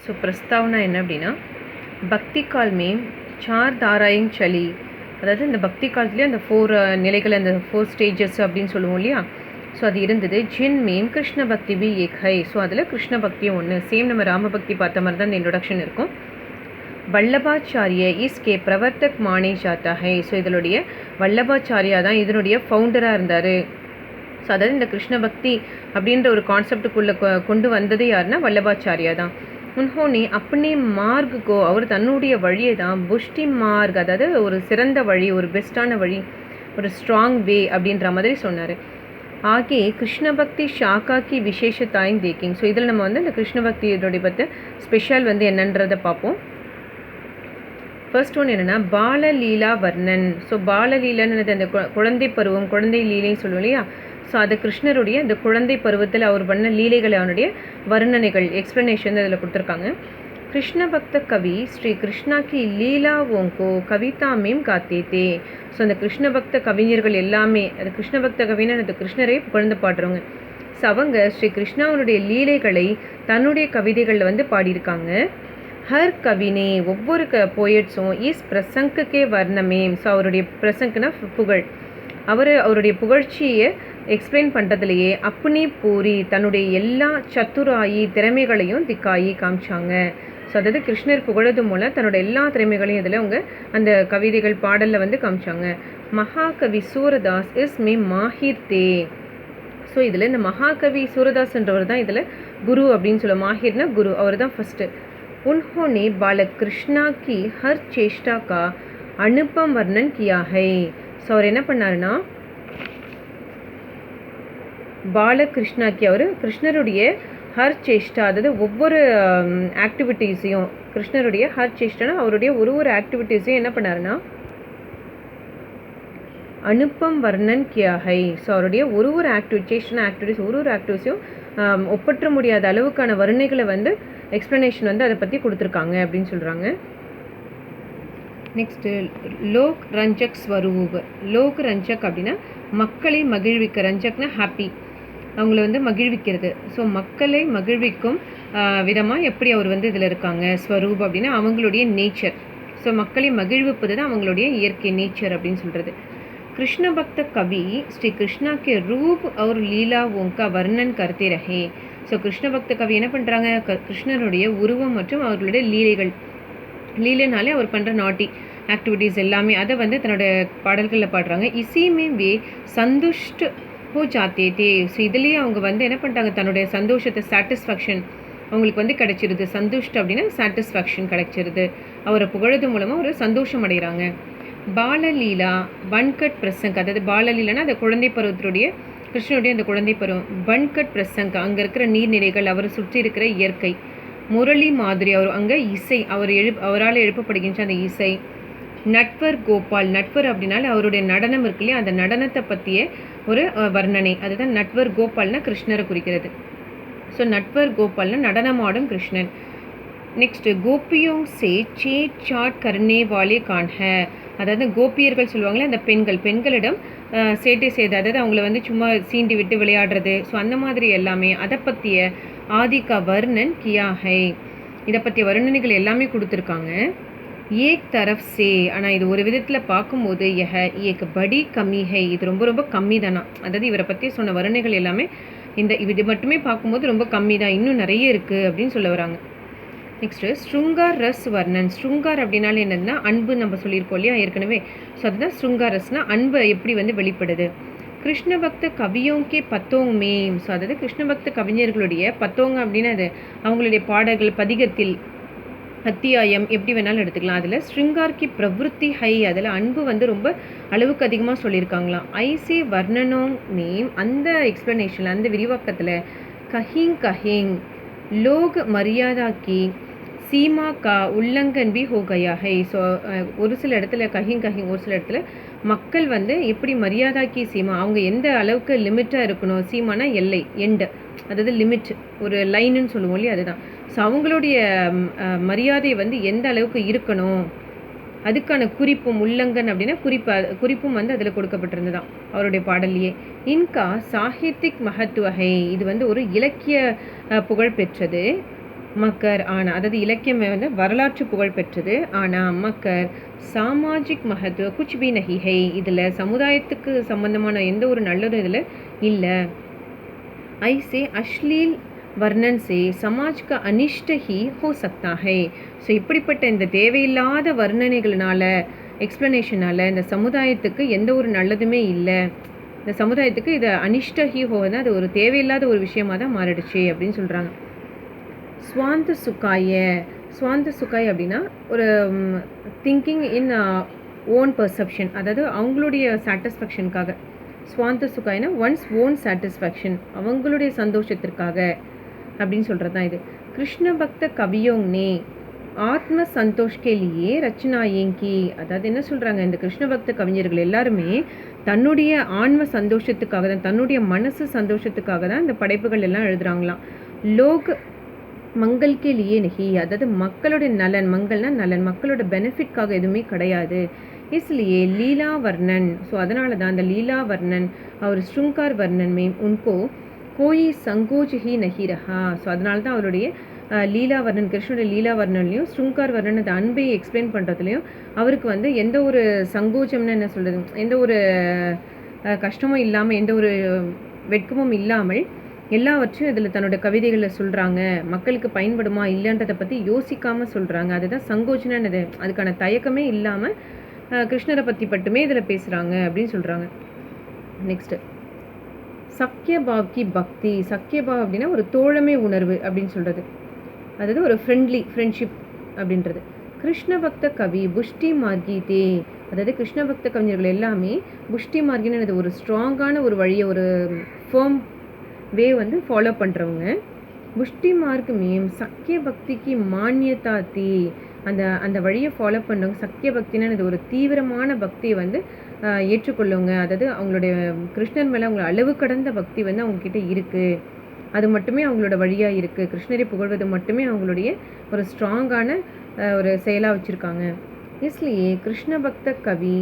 So பிரஸ்தாவனா என்ன அப்படின்னா, பக்தி கால் மேம் சார் தாராயிங் சலி, அதாவது இந்த பக்தி காலத்துலேயே அந்த 4 நிலைகள், அந்த 4 ஸ்டேஜஸ் அப்படின்னு சொல்லுவோம் இல்லையா. ஸோ அது இருந்தது. ஜின் மேம் கிருஷ்ண பக்தி பி ஏக் ஹை. ஸோ அதில் கிருஷ்ண பக்தியும் ஒன்று. சேம் நம்ம ராமபக்தி பார்த்த மாதிரி தான் இந்த இன்ட்ரொடக்ஷன் இருக்கும். வல்லபாச்சாரிய இஸ்கே பிரவர்த்தக் மானே ஜாத்தா ஹை. ஸோ இதனுடைய வல்லபாச்சாரியா தான் இதனுடைய ஃபவுண்டராக இருந்தார். ஸோ அதாவது இந்த கிருஷ்ண பக்தி அப்படின்ற ஒரு கான்செப்டுக்குள்ளே கொண்டு வந்தது யாருன்னா வல்லபாச்சாரியா தான். உன்ஹோனே அப்பனே மார்க்குக்கோ, அவர் தன்னுடைய வழியை தான் புஷ்டி மார்க், அதாவது ஒரு சிறந்த வழி, ஒரு பெஸ்ட்டான வழி, ஒரு ஸ்ட்ராங் வே அப்படின்ற மாதிரி சொன்னார். ஆகே கிருஷ்ண பக்தி ஷாக்காக்கி விசேஷத்தாயின் தேக்கிங். ஸோ இதில் நம்ம வந்து இந்த கிருஷ்ண பக்தி இதோடைய பற்றி ஸ்பெஷல் வந்து என்னன்றதை பார்ப்போம். ஃபர்ஸ்ட் ஒன்று என்னென்னா பாலலீலா வர்ணன். ஸோ பாலலீலான்னு அந்த குழந்தை பருவம், குழந்தை லீலைன்னு சொல்லுவோம் இல்லையா. ஸோ அது கிருஷ்ணருடைய இந்த குழந்தை பருவத்தில் அவர் பண்ண லீலைகளை, அவனுடைய வர்ணனைகள், எக்ஸ்ப்ளனேஷன் அதில் கொடுத்துருக்காங்க. கிருஷ்ண பக்த கவி ஸ்ரீ கிருஷ்ணா கி லீலாவோங்கோ கவிதா மேம் காத்தே தே. ஸோ அந்த கிருஷ்ண பக்த கவிஞர்கள் எல்லாமே, அது கிருஷ்ண பக்த கவிஞர் அந்த கிருஷ்ணரை புகழ்ந்து பாடுறவங்க. ஸோ அவங்க ஸ்ரீ கிருஷ்ணாவுடைய லீலைகளை தன்னுடைய கவிதைகளில் வந்து பாடியிருக்காங்க. ஹர் கவினே, ஒவ்வொரு போயட்ஸும் இஸ் பிரசங்குக்கே வர்ணமே. ஸோ அவருடைய பிரசங்குனா புகழ், அவருடைய புகழ்ச்சியை எக்ஸ்பிளைன் பண்ணுறதுலையே அப்பனே பூரி தன்னுடைய எல்லா சத்துராயி திறமைகளையும் திக்காயி காமிச்சாங்க. ஸோ அதாவது கிருஷ்ணர் புகழது மூலம் தன்னோட எல்லா திறமைகளையும் இதில் அவங்க அந்த கவிதைகள் பாடலில் வந்து காமிச்சாங்க. மகாகவி சூரதாஸ் இஸ் மே மாஹிர் தே. ஸோ இதில் இந்த மகாகவி சூரதாஸ்ன்றவர் தான் இதில் குரு அப்படின்னு சொல்லுவோம். மாஹிர்னா குரு, அவர் தான் ஃபஸ்ட்டு. உன்ஹோனே பாலகிருஷ்ணா கி ஹர் சேஷ்டா கா அனுபம் வர்ணன் கியா ஹை. ஸோ அவர் என்ன பண்ணாருன்னா, பாலகிருஷ்ணாக்கி அவர் கிருஷ்ணருடைய ஹர் சேஷ்டா, அதாவது ஒவ்வொரு ஆக்டிவிட்டீஸையும், கிருஷ்ணருடைய ஹர் சேஷ்டானா அவருடைய ஒரு ஆக்டிவிட்டீஸையும் என்ன பண்ணாருன்னா அனுப்பம் வர்ணன் கியா ஹை. ஸோ அவருடைய ஒரு ஆக்டிவிட்டீஸ் ஒரு ஆக்டிவிட்டிஸையும் ஒப்பற்ற முடியாத அளவுக்கான வர்ணைகளை வந்து எக்ஸ்ப்ளனேஷன் வந்து அதை பற்றி கொடுத்துருக்காங்க அப்படின்னு சொல்கிறாங்க. நெக்ஸ்ட்டு லோக் ரஞ்சக் ஸ்வரூப். லோக் ரஞ்சக் அப்படின்னா மக்களை மகிழ்விக்க, ரஞ்சக்னா ஹாப்பி, அவங்கள வந்து மகிழ்விக்கிறது. ஸோ மக்களை மகிழ்விக்கும் விதமாக எப்படி அவர் வந்து இதில் இருக்காங்க. ஸ்வரூப் அப்படின்னா அவங்களுடைய நேச்சர். ஸோ மக்களை மகிழ்விப்பது தான் அவங்களுடைய இயற்கை, நேச்சர் அப்படின்னு சொல்கிறது. கிருஷ்ண பக்த கவி ஸ்ரீ கிருஷ்ணா கே ரூப் அவர் லீலா ஓங்கா வர்ணன் கர்த்தே ரஹே. ஸோ கிருஷ்ண பக்த கவி என்ன பண்ணுறாங்க, கிருஷ்ணருடைய உருவம் மற்றும் அவர்களுடைய லீலைகள், லீலைனாலே அவர் பண்ணுற நாட்டி ஆக்டிவிட்டீஸ் எல்லாமே அதை வந்து தன்னோட பாடல்களில் பாடுறாங்க. இசையுமே வே சந்துஷ்ட் ஹோ ஜாத்தே தே. ஸோ இதுலேயே அவங்க வந்து என்ன பண்ணிட்டாங்க, தன்னுடைய சந்தோஷத்தை, சாட்டிஸ்ஃபேக்ஷன் அவங்களுக்கு வந்து கிடைச்சிருது. சந்துஷ்ட் அப்படின்னா சாட்டிஸ்ஃபேக்ஷன் கிடைச்சிருது. அவரை புகழது மூலமாக ஒரு சந்தோஷம் அடைகிறாங்க. பாலலீலா பன்கட் பிரசங்க், அதாவது பாலலீலானா அந்த குழந்தை பருவத்தினுடைய, கிருஷ்ணனுடைய அந்த குழந்தை பருவம். பன்கட் பிரசங்க் அங்கே இருக்கிற நீர்நிலைகள், அவரை சுற்றி இருக்கிற இயற்கை. முரளி மாதிரி அவர் அங்கே இசை, அவரால் எழுப்பப்படுகின்ற அந்த இசை. நட்வர் கோபால், நட்வர் அப்படின்னால அவருடைய நடனம் இருக்கு இல்லையா, அந்த நடனத்தை பற்றிய ஒரு வர்ணனை, அதுதான் நட்வர் கோபால்னா கிருஷ்ணரை குறிக்கிறது. ஸோ நட்வர் கோபால்னா நடனமாடும் கிருஷ்ணன். நெக்ஸ்ட் கோபியோங் சே சே சாட் கர்னே வாலே கான்ஹ, அதாவது கோபியர்கள் சொல்லுவாங்களே அந்த பெண்களிடம் சேட்டை செய்து, அதாவது அவங்கள வந்து சும்மா சீண்டி விட்டு விளையாடுறது. ஸோ அந்த மாதிரி எல்லாமே அதை பற்றிய ஆதிகா வர்ணன் கியா ஹை, இதை பற்றிய வர்ணனைகள் எல்லாமே கொடுத்துருக்காங்க. ஏக் தரஃப் சே, ஆனால் இது ஒரு விதத்தில் பார்க்கும்போது ஏக் படி கம்மி ஹை, இது ரொம்ப கம்மி தானா. அதாவது இவரை பற்றி சொன்ன வர்ணனைகள் எல்லாமே இது மட்டுமே பார்க்கும்போது ரொம்ப கம்மி தான், இன்னும் நிறைய இருக்குது அப்படின்னு சொல்ல வராங்க. நெக்ஸ்ட்டு ஸ்ருங்கார் ரஸ் வர்ணன். ஸ்ருங்கார் அப்படின்னாலும் என்னதுன்னா அன்பு, நம்ம சொல்லியிருக்கோம் இல்லையா ஏற்கனவே. ஸோ அதுதான் ஸ்ருங்கார் ரஸ்னால் அன்பு எப்படி வந்து வெளிப்படுது. கிருஷ்ண பக்த கவியோங்கே பத்தோங் மேம். ஸோ அதாவது கிருஷ்ண பக்த கவிஞர்களுடைய பத்தோங்க அப்படின்னா அது அவங்களுடைய பாடல்கள், பதிகத்தில், அத்தியாயம் எப்படி வேணாலும் எடுத்துக்கலாம். அதில் ஸ்ருங்கார்கி பிரவருத்தி ஹை, அதில் அன்பு வந்து ரொம்ப அளவுக்கு அதிகமாக சொல்லியிருக்காங்களாம். ஐசி வர்ணனோங் மேம், அந்த எக்ஸ்ப்ளனேஷனில், அந்த விரிவாக்கத்தில் கஹிங் லோக் மரியாதா கி சீமா கா உல்லங்கன் பி ஹோ கயா ஹை. ஸோ ஒரு சில இடத்துல கஹிங் ஒரு சில இடத்துல மக்கள் வந்து எப்படி மரியாதாக்கி சீமா, அவங்க எந்த அளவுக்கு லிமிட்டாக இருக்கணும், சீமானா எல்லை, எண்டு, அதாவது லிமிட், ஒரு லைனுன்னு சொல்லுவோம் இல்லையா, அதுதான். ஸோ அவங்களுடைய மரியாதை வந்து எந்த அளவுக்கு இருக்கணும், அதுக்கான குறிப்பும், உல்லங்கன் அப்படின்னா குறிப்பும் வந்து அதில் கொடுக்கப்பட்டிருந்ததான் அவருடைய பாடல்லையே. இன்கா சாஹித்திக் மகத்துவகை, இது வந்து ஒரு இலக்கிய புகழ் பெற்றது. மக்கர் ஆனால், அதாவது இலக்கியம் வந்து வரலாற்று புகழ் பெற்றது. ஆனால் மக்கர் சாமாஜிக் மகத்துவ குச் பி நஹி ஹை, இதில் சமுதாயத்துக்கு சம்பந்தமான எந்த ஒரு நல்லதும் இதில் இல்லை. ஐசே அश्लील வர்ணன் சே சமாஜ் கா அனிஷ்ட ஹி ஹோ சக்தா ஹை. ஸோ இப்படிப்பட்ட இந்த தேவையில்லாத வர்ணனைகள்னால, எக்ஸ்ப்ளனேஷனால் இந்த சமுதாயத்துக்கு எந்த ஒரு நல்லதுமே இல்லை. இந்த சமுதாயத்துக்கு இது அனிஷ்ட ஹி ஹோ தான், அது ஒரு தேவையில்லாத ஒரு விஷயமாக தான் மாறிடுச்சு அப்படின்னு சொல்கிறாங்க. ஸ்வாந்த சுகாய, ஸ்வாந்த சுகாய் அப்படின்னா ஒரு திங்கிங் இன் ஓன் பர்செப்ஷன், அதாவது அவங்களுடைய சாட்டிஸ்ஃபேக்ஷனுக்காக. ஸ்வாந்த சுகாய்னா ஒன்ஸ் ஓன் சாட்டிஸ்ஃபேக்ஷன், அவங்களுடைய சந்தோஷத்திற்காக அப்படின்னு சொல்கிறது தான் இது. கிருஷ்ண பக்த கவியோங் நே ஆத்ம சந்தோஷ்கே லியே ரச்சனாயேங்கி, அதாவது என்ன சொல்கிறாங்க, இந்த கிருஷ்ண பக்த கவிஞர்கள் எல்லாருமே தன்னுடைய ஆன்ம சந்தோஷத்துக்காக தான், தன்னுடைய மனசு சந்தோஷத்துக்காக தான் இந்த படைப்புகள் எல்லாம் எழுதுகிறாங்களாம். லோக் மங்கள்கே லியே நஹி, அதாவது மக்களுடைய நலன், மங்கள்னா நலன், மக்களோட பெனிஃபிட்காக எதுவுமே கிடையாது. इसलिए லீலா வர்ணன், ஸோ அதனால தான் அந்த லீலா வர்ணன் और श्रृंगार वर्णन में उनको कोई संकोच ही नहीं रहा. ஸோ அதனால தான் அவருடைய லீலாவர்ணன், கிருஷ்ணனுடைய லீலாவர்ணன்லையும் ஸ்ருங்கார் வர்ணன் அந்த அன்பை எக்ஸ்பிளைன் பண்ணுறதுலையும் அவருக்கு வந்து எந்த ஒரு சங்கோச்சம்னு என்ன சொல்கிறது, எந்த ஒரு கஷ்டமும் இல்லாமல், எந்த ஒரு வெட்கமும் இல்லாமல் எல்லாவற்றையும் இதில் தன்னோட கவிதைகளில் சொல்கிறாங்க. மக்களுக்கு பயன்படுமா இல்லைன்றதை பற்றி யோசிக்காமல் சொல்கிறாங்க. அதுதான் சங்கோச்சனது, அதுக்கான தயக்கமே இல்லாமல் கிருஷ்ணரை பற்றி மட்டுமே இதில் பேசுகிறாங்க அப்படின்னு சொல்கிறாங்க. நெக்ஸ்ட்டு சக்கியபாவ் கி பக்தி. சக்கியபாவ் அப்படின்னா ஒரு தோழமை உணர்வு அப்படின்னு சொல்கிறது, அதாவது ஒரு ஃப்ரெண்ட்ஷிப் அப்படின்றது. கிருஷ்ண பக்த கவி புஷ்டி மார்கீதே, அதாவது கிருஷ்ண பக்த கவிஞர்கள் எல்லாமே புஷ்டி மார்கின்னு ஒரு ஸ்ட்ராங்கான ஒரு வழியை, ஒரு ஃபேர்ம் வே வந்து ஃபாலோ பண்ணுறவங்க. புஷ்டி மார்க் மேம் சக்கிய பக்திக்கு மானியதா தீ, அந்த வழியை ஃபாலோ பண்ணுறவங்க சக்கிய பக்தின்னு இது ஒரு தீவிரமான பக்தியை வந்து ஏற்றுக்கொள்ளுங்க. அதாவது அவங்களுடைய கிருஷ்ணர் மேலே அவங்களோட அளவு கடந்த பக்தி வந்து அவங்கக்கிட்ட இருக்குது, அது மட்டுமே அவங்களோட வழியாக இருக்குது. கிருஷ்ணரை புகழ்வது மட்டுமே அவங்களுடைய ஒரு ஸ்ட்ராங்கான ஒரு செயலாக வச்சுருக்காங்க. இஸ்லியே கிருஷ்ண பக்த கவி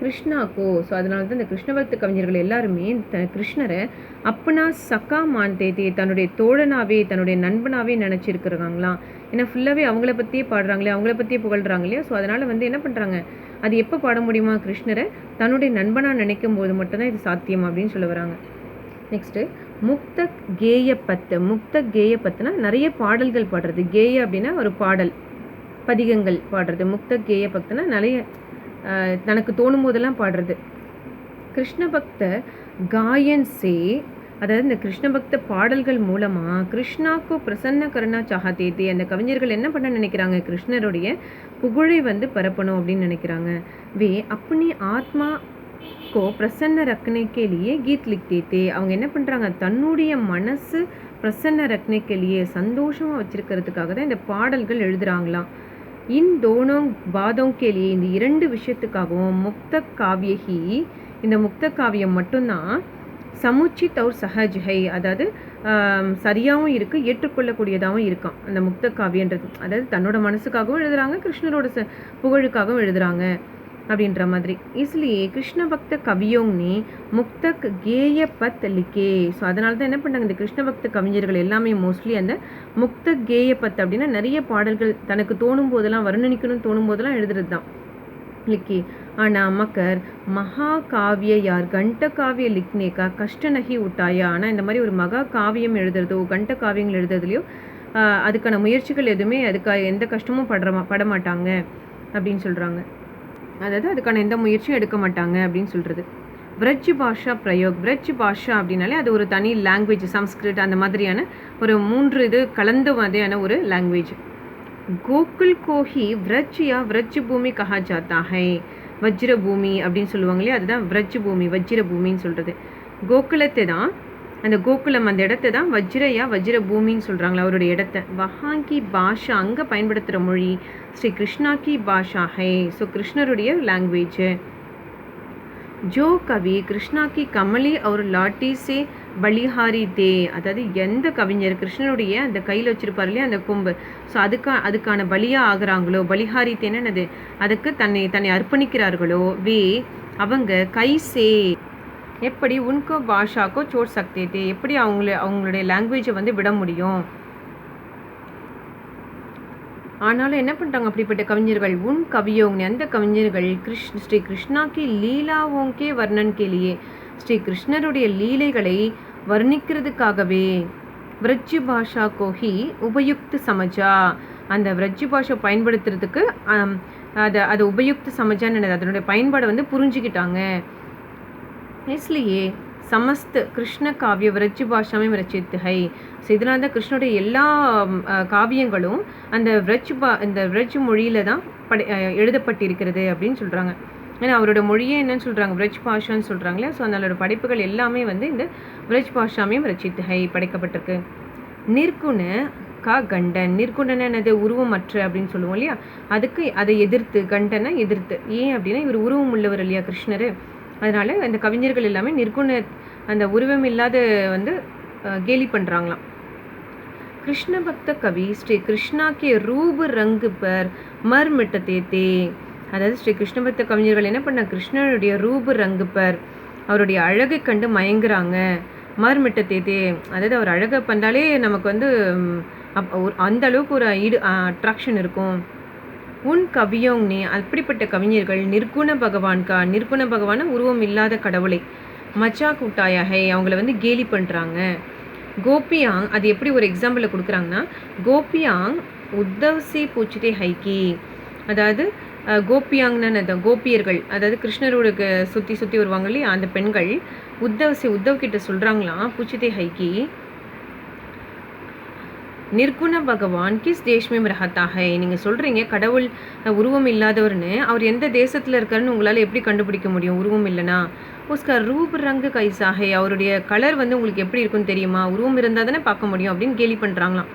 கிருஷ்ணாக்கோ, ஸோ அதனால தான் இந்த கிருஷ்ண பக்த கவிஞர்கள் எல்லாருமே கிருஷ்ணரை அப்பனா சக்கா மான்தேதே, தன்னுடைய தோழனாவே தன்னுடைய நண்பனாவே நினச்சிருக்கிறாங்களாம். ஏன்னா ஃபுல்லாகவே அவங்கள பற்றியே பாடுறாங்களே, அவங்கள பற்றியே புகழ்கிறாங்க இல்லையா. ஸோ அதனால் வந்து என்ன பண்ணுறாங்க, அது எப்போ பாட முடியுமா, கிருஷ்ணரை தன்னுடைய நண்பனாக நினைக்கும் போது மட்டும்தான் இது சாத்தியம் அப்படின்னு சொல்ல வராங்க. நெக்ஸ்ட்டு முக்த கேயப்பத்து. முக்த கேயப்பத்துனா நிறைய பாடல்கள் பாடுறது. கேய அப்படின்னா ஒரு பாடல், பதிகங்கள் பாடுறது. முக்த கேயப்பத்துனா நிறைய தனக்கு தோணும் போதெல்லாம் பாடுறது. கிருஷ்ண பக்த காயன் சே, அதாவது இந்த கிருஷ்ண பக்த பாடல்கள் மூலமாக கிருஷ்ணாக்கு பிரசன்ன கருணா சாஹதேதே, அந்த கவிஞர்கள் என்ன பண்ண நினைக்கிறாங்க, கிருஷ்ணருடைய புகழை வந்து பரப்பணும் அப்படின்னு நினைக்கிறாங்க. வே அப்பனி ஆத்மா கோ பிரசன்ன ரக்னே கே லியே கீத் லிக்தே தே, அவங்க என்ன பண்ணுறாங்க, தன்னுடைய மனசு பிரசன்ன ரக்னே கே லியே சந்தோஷமாக வச்சுருக்கிறதுக்காக தான் இந்த பாடல்கள் எழுதுகிறாங்களாம். இன் தோனோங் பாதோங் கே லியே, இந்த இரண்டு விஷயத்துக்காகவும் முக்த காவியகி, இந்த முக்த காவியம் மட்டும்தான் சமுச்சித் और சஹஜ் ஹை, அதாவது சரியாகவும் இருக்குது, ஏற்றுக்கொள்ளக்கூடியதாகவும் இருக்கான் அந்த முக்த காவியன்றது. அதாவது தன்னோட மனசுக்காகவும் எழுதுகிறாங்க, கிருஷ்ணரோட புகழுக்காகவும் எழுதுகிறாங்க அப்படின்ற மாதிரி. इसलिए கிருஷ்ண பக்த கவியோங் நே முக்தக் கேய பத் லிக்கே, ஸோ அதனால தான் என்ன பண்ணாங்க, இந்த கிருஷ்ண பக்த கவிஞர்கள் எல்லாமே மோஸ்ட்லி அந்த முக்த கேய பத் அப்படின்னா நிறைய பாடல்கள் தனக்கு தோணும் போதெல்லாம், வர்ணனிக்கணும்னு தோணும் போதெல்லாம் எழுதுறது தான் लिखे. ஆனால் மக்கர் மகா காவிய யார் கண்ட காவிய லிக்னேக்கா கஷ்ட நகி உட்டாயா, ஆனால் இந்த மாதிரி ஒரு மகா காவியம் எழுதுறதோ கண்ட காவியங்கள் எழுதுறதுலையோ அதுக்கான முயற்சிகள் எதுவுமே, அதுக்காக எந்த கஷ்டமும் படமாட்டாங்க அப்படின்னு சொல்கிறாங்க. அதாவது அதுக்கான எந்த முயற்சியும் எடுக்க மாட்டாங்க அப்படின்னு சொல்கிறது. விரஜ் பாஷா பிரயோக். விரஜ் பாஷா அப்படின்னாலே அது ஒரு தனி லாங்குவேஜ், சம்ஸ்கிருத் அந்த மாதிரியான ஒரு 3 இது கலந்த மாதிரியான ஒரு லாங்குவேஜ். கோகுல் கோஹி விரஜ் யா விரஜ் பூமி கஹா ஜாத்தா ஹை, வஜ்ர பூமி அப்படின்னு சொல்லுவாங்க இல்லையா, அதுதான் விரஜ் பூமி, வஜ்ர பூமின்னு சொல்கிறது. கோகுலத்தை தான், அந்த கோகுலம் அந்த இடத்த தான் வஜ்ரயா வஜ்ர பூமின்னு சொல்கிறாங்களா அவருடைய இடத்த. வஹாங்கி பாஷா, அங்கே பயன்படுத்துகிற மொழி ஸ்ரீ கிருஷ்ணா கி பாஷா ஹை, ஸோ கிருஷ்ணருடைய லாங்குவேஜ். ஜோ கவி கிருஷ்ணா கி கமலி और லாட்டி சே பலிஹாரி தே, அதாவது எந்த கவிஞர் கிருஷ்ணனுடைய அந்த கையில் வச்சுருப்பார் இல்லையா அந்த கொம்பு, ஸோ அதுக்கான பலியாக ஆகுறாங்களோ, பலிஹாரி தேனது அதுக்கு தன்னை அர்ப்பணிக்கிறார்களோ, வே அவங்க கைசே எப்படி உன்கோ பாஷாக்கோ சோட் சக்தே தே, எப்படி அவங்களுடைய லாங்குவேஜை வந்து விட முடியும் ஆனாலும் என்ன பண்ணிட்டாங்க அப்படிப்பட்ட கவிஞர்கள், உன் கவியோங்க அந்த கவிஞர்கள் ஸ்ரீ கிருஷ்ணாக்கு லீலாவோங்கே வர்ணன் கேலியே, ஸ்ரீ கிருஷ்ணருடைய லீலைகளை வர்ணிக்கிறதுக்காகவே விரஜ்ஜு பாஷா கோஹி உபயுக்த சமஜா, அந்த விரஜ்ஜு பாஷா பயன்படுத்துறதுக்கு அது உபயுக்த சமஜான்னு அதனுடைய பயன்பாடை வந்து புரிஞ்சுக்கிட்டாங்க. इसलिए समस्त कृष्ण काव्य व्रज भाषा में रचित है. ஸோ இதனால தான் கிருஷ்ணனுடைய எல்லா காவியங்களும் அந்த விரஜ் மொழியில் தான் எழுதப்பட்டிருக்கிறது அப்படின்னு சொல்கிறாங்க. ஏன்னா அவரோட மொழியே என்னன்னு சொல்கிறாங்க, விரஜ் பாஷான்னு சொல்கிறாங்களே. ஸோ அதனோட படைப்புகள் எல்லாமே வந்து இந்த விரஜ் பாஷாமே ரச்சித் ஹை படைக்கப்பட்டிருக்கு. நிர்குண கா கண்டன், நிர்குணன் என்னது உருவமற்ற அப்படின்னு சொல்லுவோம் இல்லையா, அதுக்கு அதை எதிர்த்து, கண்டனை எதிர்த்து. ஏன் அப்படின்னா இவர் உருவம் உள்ளவர் இல்லையா கிருஷ்ணர், அதனால் அந்த கவிஞர்கள் எல்லாமே நிர்குண அந்த உருவம் இல்லாத வந்து கேலி பண்ணுறாங்களாம். கிருஷ்ண பக்த கவி ஸ்ரீ கிருஷ்ணாக்கே ரூபு ரங்கு பர் மர் மிட்டத்தே, அதாவது ஸ்ரீ கிருஷ்ண பக்த கவிஞர்கள் என்ன பண்ண, கிருஷ்ணனுடைய ரூபு ரங்கு பர் அவருடைய அழகை கண்டு மயங்குறாங்க. மர் மிட்டத்தே, அதாவது அவர் அழகை பண்ணாலே நமக்கு வந்து அந்த அளவுக்கு ஒரு அட்ராக்ஷன் இருக்கும். உன் கவியோங்னே, அப்படிப்பட்ட கவிஞர்கள் நிர்குண பகவான்கா, நிர்குண பகவான உருவம் இல்லாத கடவுளை மச்சா கூட்டாயாகை அவங்கள வந்து கேலி பண்ணுறாங்க. கோபியாங், அது எப்படி ஒரு எக்ஸாம்பிளில் கொடுக்குறாங்கன்னா, கோபியாங் உத்தவ்சி பூச்சிதே ஹைக்கி, அதாவது கோபியாங்னு கோபியர்கள், அதாவது கிருஷ்ணரோட சுற்றி சுற்றி வருவாங்க இல்லையா அந்த பெண்கள், உத்தவ் கிட்ட சொல்கிறாங்களாம், பூச்சிதே ஹைக்கி நிர்குண பகவான் கிஸ் தேஷ்மே ரஹத்தாக, நீங்கள் சொல்கிறீங்க கடவுள் உருவம் இல்லாதவர்னு, அவர் எந்த தேசத்தில் இருக்காருன்னு உங்களால் எப்படி கண்டுபிடிக்க முடியும் உருவம் இல்லைனா. உஸ்கர் ரூப் ரங்கு கைசாகை, அவருடைய கலர் வந்து உங்களுக்கு எப்படி இருக்குன்னு தெரியுமா, உருவம் இருந்தால் தானே பார்க்க முடியும் அப்படின்னு கேலி பண்ணுறாங்களாம்.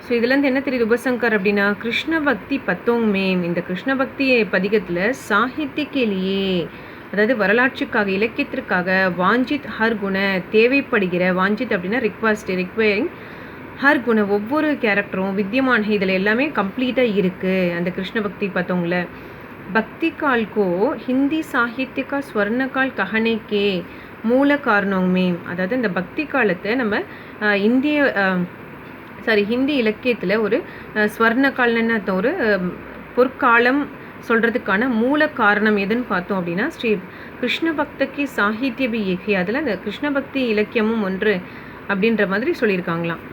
ஸோ இதுலேருந்து என்ன தெரியுது உபசங்கர் அப்படின்னா, கிருஷ்ண பக்தி பத்தோங்மேம், இந்த கிருஷ்ண பக்தி பதிகத்தில் சாகித்யக்கிலேயே, அதாவது வரலாற்றுக்காக இலக்கியத்திற்காக வாஞ்சித் ஹர் குண தேவைப்படுகிற, வாஞ்சித் அப்படின்னா ரிக்வயரிங், ஹர் குண ஒவ்வொரு கேரக்டரும் வித்தியமான இதில் எல்லாமே கம்ப்ளீட்டாக இருக்குது அந்த கிருஷ்ண பக்தி பார்த்தவங்கள. பக்தி கால் கோ ஹிந்தி சாகித்யக்கா ஸ்வர்ணகால் கஹனைக்கே மூல காரணமே, அதாவது இந்த பக்தி காலத்தை நம்ம ஹிந்தி இலக்கியத்தில் ஒரு ஸ்வர்ணகால்னு ஒரு பொற்காலம் சொல்கிறதுக்கான மூல காரணம் எதுன்னு பார்த்தோம் அப்படின்னா, ஸ்ரீ கிருஷ்ண பக்தக்கு சாகித்ய பி ஏகி, அதில் அந்த கிருஷ்ண பக்தி இலக்கியமும் ஒன்று அப்படின்ற மாதிரி சொல்லியிருக்காங்களாம்.